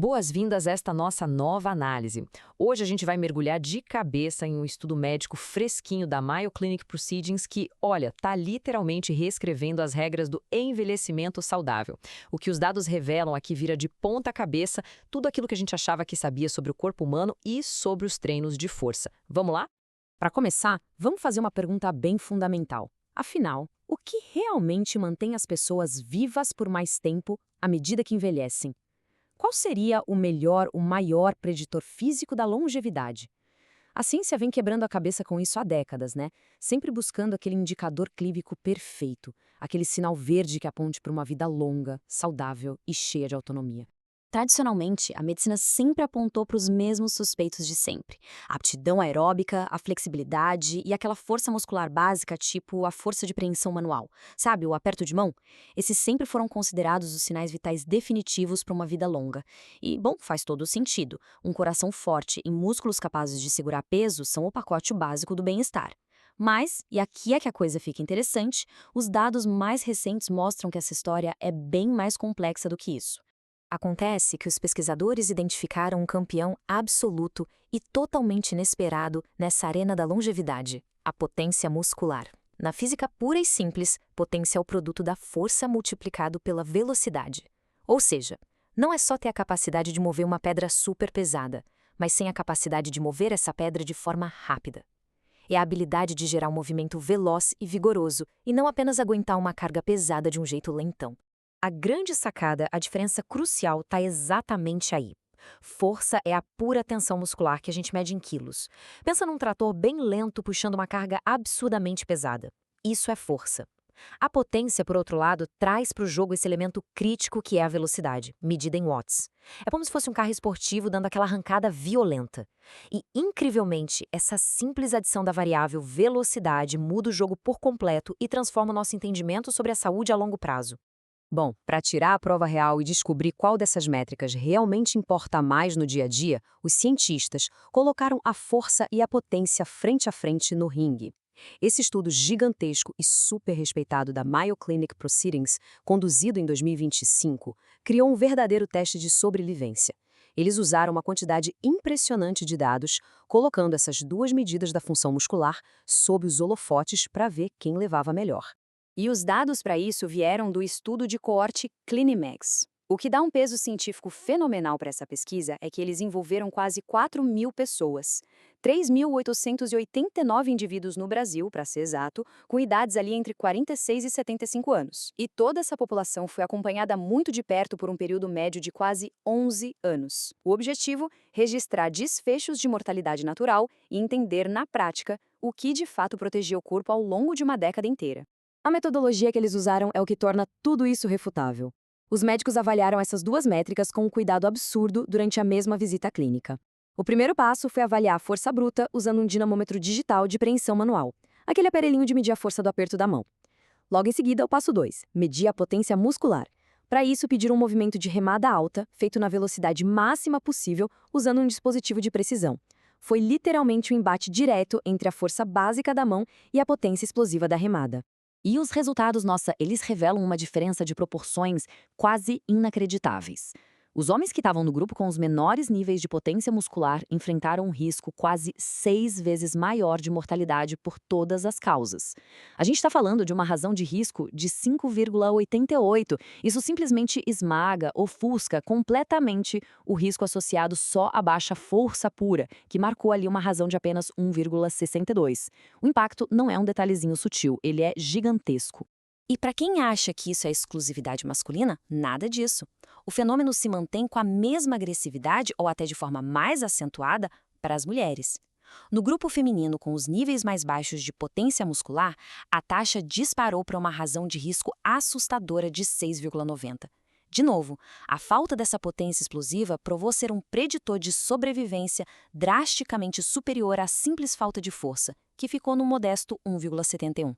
Boas-vindas a esta nossa nova análise. Hoje a gente vai mergulhar de cabeça em um estudo médico fresquinho da Mayo Clinic Proceedings que, olha, tá literalmente reescrevendo as regras do envelhecimento saudável. O que os dados revelam aqui vira de ponta cabeça tudo aquilo que a gente achava que sabia sobre o corpo humano e sobre os treinos de força. Vamos lá? Para começar, vamos fazer uma pergunta bem fundamental. Afinal, o que realmente mantém as pessoas vivas por mais tempo à medida que envelhecem? Qual seria o maior preditor físico da longevidade? A ciência vem quebrando a cabeça com isso há décadas, né? Sempre buscando aquele indicador clínico perfeito, aquele sinal verde que aponte para uma vida longa, saudável e cheia de autonomia. Tradicionalmente, a medicina sempre apontou para os mesmos suspeitos de sempre. A aptidão aeróbica, a flexibilidade e aquela força muscular básica, tipo a força de preensão manual. Sabe, o aperto de mão? Esses sempre foram considerados os sinais vitais definitivos para uma vida longa. E, bom, faz todo o sentido. Um coração forte e músculos capazes de segurar peso são o pacote básico do bem-estar. Mas, e aqui é que a coisa fica interessante, os dados mais recentes mostram que essa história é bem mais complexa do que isso. Acontece que os pesquisadores identificaram um campeão absoluto e totalmente inesperado nessa arena da longevidade, a potência muscular. Na física pura e simples, potência é o produto da força multiplicado pela velocidade. Ou seja, não é só ter a capacidade de mover uma pedra super pesada, mas sim a capacidade de mover essa pedra de forma rápida. É a habilidade de gerar um movimento veloz e vigoroso e não apenas aguentar uma carga pesada de um jeito lentão. A grande sacada, a diferença crucial, está exatamente aí. Força é a pura tensão muscular que a gente mede em quilos. Pensa num trator bem lento puxando uma carga absurdamente pesada. Isso é força. A potência, por outro lado, traz para o jogo esse elemento crítico que é a velocidade, medida em watts. É como se fosse um carro esportivo dando aquela arrancada violenta. E, incrivelmente, essa simples adição da variável velocidade muda o jogo por completo e transforma o nosso entendimento sobre a saúde a longo prazo. Bom, para tirar a prova real e descobrir qual dessas métricas realmente importa mais no dia a dia, os cientistas colocaram a força e a potência frente a frente no ringue. Esse estudo gigantesco e super respeitado da Mayo Clinic Proceedings, conduzido em 2025, criou um verdadeiro teste de sobrevivência. Eles usaram uma quantidade impressionante de dados, colocando essas duas medidas da função muscular sob os holofotes para ver quem levava melhor. E os dados para isso vieram do estudo de coorte Clinimax. O que dá um peso científico fenomenal para essa pesquisa é que eles envolveram quase 4.000 pessoas. 3.889 indivíduos no Brasil, para ser exato, com idades ali entre 46 e 75 anos. E toda essa população foi acompanhada muito de perto por um período médio de quase 11 anos. O objetivo? Registrar desfechos de mortalidade natural e entender, na prática, o que de fato protegeu o corpo ao longo de uma década inteira. A metodologia que eles usaram é o que torna tudo isso refutável. Os médicos avaliaram essas duas métricas com um cuidado absurdo durante a mesma visita clínica. O primeiro passo foi avaliar a força bruta usando um dinamômetro digital de preensão manual, aquele aparelhinho de medir a força do aperto da mão. Logo em seguida, o passo 2, medir a potência muscular. Para isso, pediram um movimento de remada alta, feito na velocidade máxima possível, usando um dispositivo de precisão. Foi literalmente um embate direto entre a força básica da mão e a potência explosiva da remada. E os resultados, nossa, eles revelam uma diferença de proporções quase inacreditáveis. Os homens que estavam no grupo com os menores níveis de potência muscular enfrentaram um risco quase 6 vezes maior de mortalidade por todas as causas. A gente está falando de uma razão de risco de 5,88. Isso simplesmente esmaga, ofusca completamente o risco associado só à baixa força pura, que marcou ali uma razão de apenas 1,62. O impacto não é um detalhezinho sutil, ele é gigantesco. E para quem acha que isso é exclusividade masculina, nada disso. O fenômeno se mantém com a mesma agressividade ou até de forma mais acentuada para as mulheres. No grupo feminino com os níveis mais baixos de potência muscular, a taxa disparou para uma razão de risco assustadora de 6,90. De novo, a falta dessa potência explosiva provou ser um preditor de sobrevivência drasticamente superior à simples falta de força, que ficou no modesto 1,71.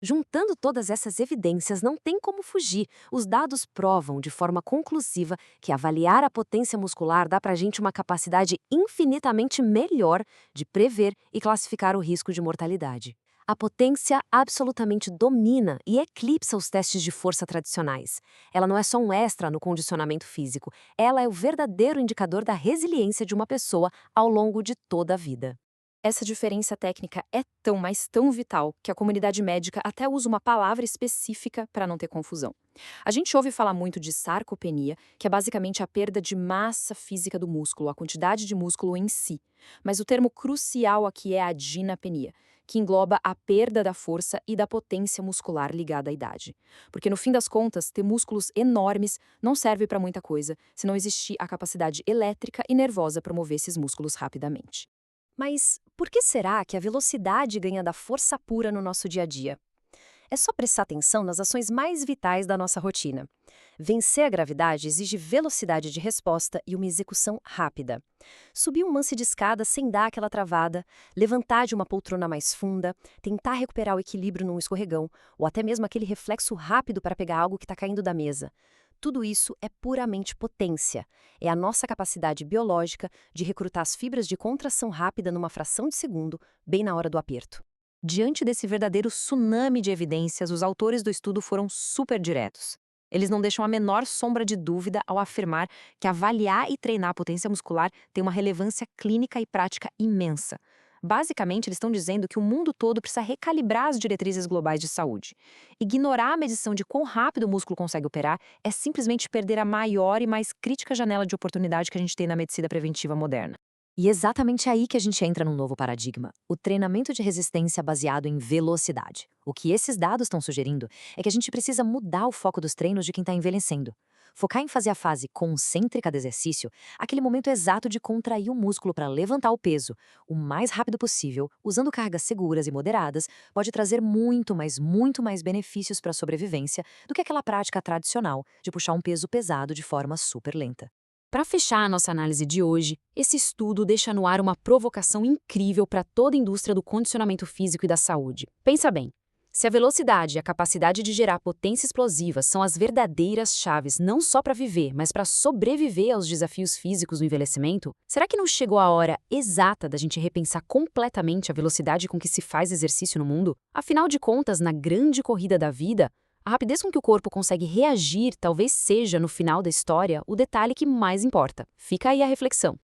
Juntando todas essas evidências, não tem como fugir. Os dados provam de forma conclusiva que avaliar a potência muscular dá pra gente uma capacidade infinitamente melhor de prever e classificar o risco de mortalidade. A potência absolutamente domina e eclipsa os testes de força tradicionais. Ela não é só um extra no condicionamento físico, ela é o verdadeiro indicador da resiliência de uma pessoa ao longo de toda a vida. Essa diferença técnica é tão, mas tão vital, que a comunidade médica até usa uma palavra específica para não ter confusão. A gente ouve falar muito de sarcopenia, que é basicamente a perda de massa física do músculo, a quantidade de músculo em si. Mas o termo crucial aqui é a dinapenia, que engloba a perda da força e da potência muscular ligada à idade. Porque, no fim das contas, ter músculos enormes não serve para muita coisa se não existir a capacidade elétrica e nervosa para mover esses músculos rapidamente. Mas por que será que a velocidade ganha da força pura no nosso dia a dia? É só prestar atenção nas ações mais vitais da nossa rotina. Vencer a gravidade exige velocidade de resposta e uma execução rápida. Subir um lance de escada sem dar aquela travada, levantar de uma poltrona mais funda, tentar recuperar o equilíbrio num escorregão, ou até mesmo aquele reflexo rápido para pegar algo que está caindo da mesa. Tudo isso é puramente potência. É a nossa capacidade biológica de recrutar as fibras de contração rápida numa fração de segundo, bem na hora do aperto. Diante desse verdadeiro tsunami de evidências, os autores do estudo foram super diretos. Eles não deixam a menor sombra de dúvida ao afirmar que avaliar e treinar a potência muscular tem uma relevância clínica e prática imensa. Basicamente, eles estão dizendo que o mundo todo precisa recalibrar as diretrizes globais de saúde. Ignorar a medição de quão rápido o músculo consegue operar é simplesmente perder a maior e mais crítica janela de oportunidade que a gente tem na medicina preventiva moderna. E é exatamente aí que a gente entra num novo paradigma, o treinamento de resistência baseado em velocidade. O que esses dados estão sugerindo é que a gente precisa mudar o foco dos treinos de quem está envelhecendo. Focar em fazer a fase concêntrica do exercício, aquele momento exato de contrair o músculo para levantar o peso, o mais rápido possível, usando cargas seguras e moderadas, pode trazer muito mais benefícios para a sobrevivência do que aquela prática tradicional de puxar um peso pesado de forma super lenta. Para fechar a nossa análise de hoje, esse estudo deixa no ar uma provocação incrível para toda a indústria do condicionamento físico e da saúde. Pensa bem, se a velocidade e a capacidade de gerar potência explosiva são as verdadeiras chaves não só para viver, mas para sobreviver aos desafios físicos do envelhecimento, será que não chegou a hora exata da gente repensar completamente a velocidade com que se faz exercício no mundo? Afinal de contas, na grande corrida da vida, a rapidez com que o corpo consegue reagir talvez seja, no final da história, o detalhe que mais importa. Fica aí a reflexão.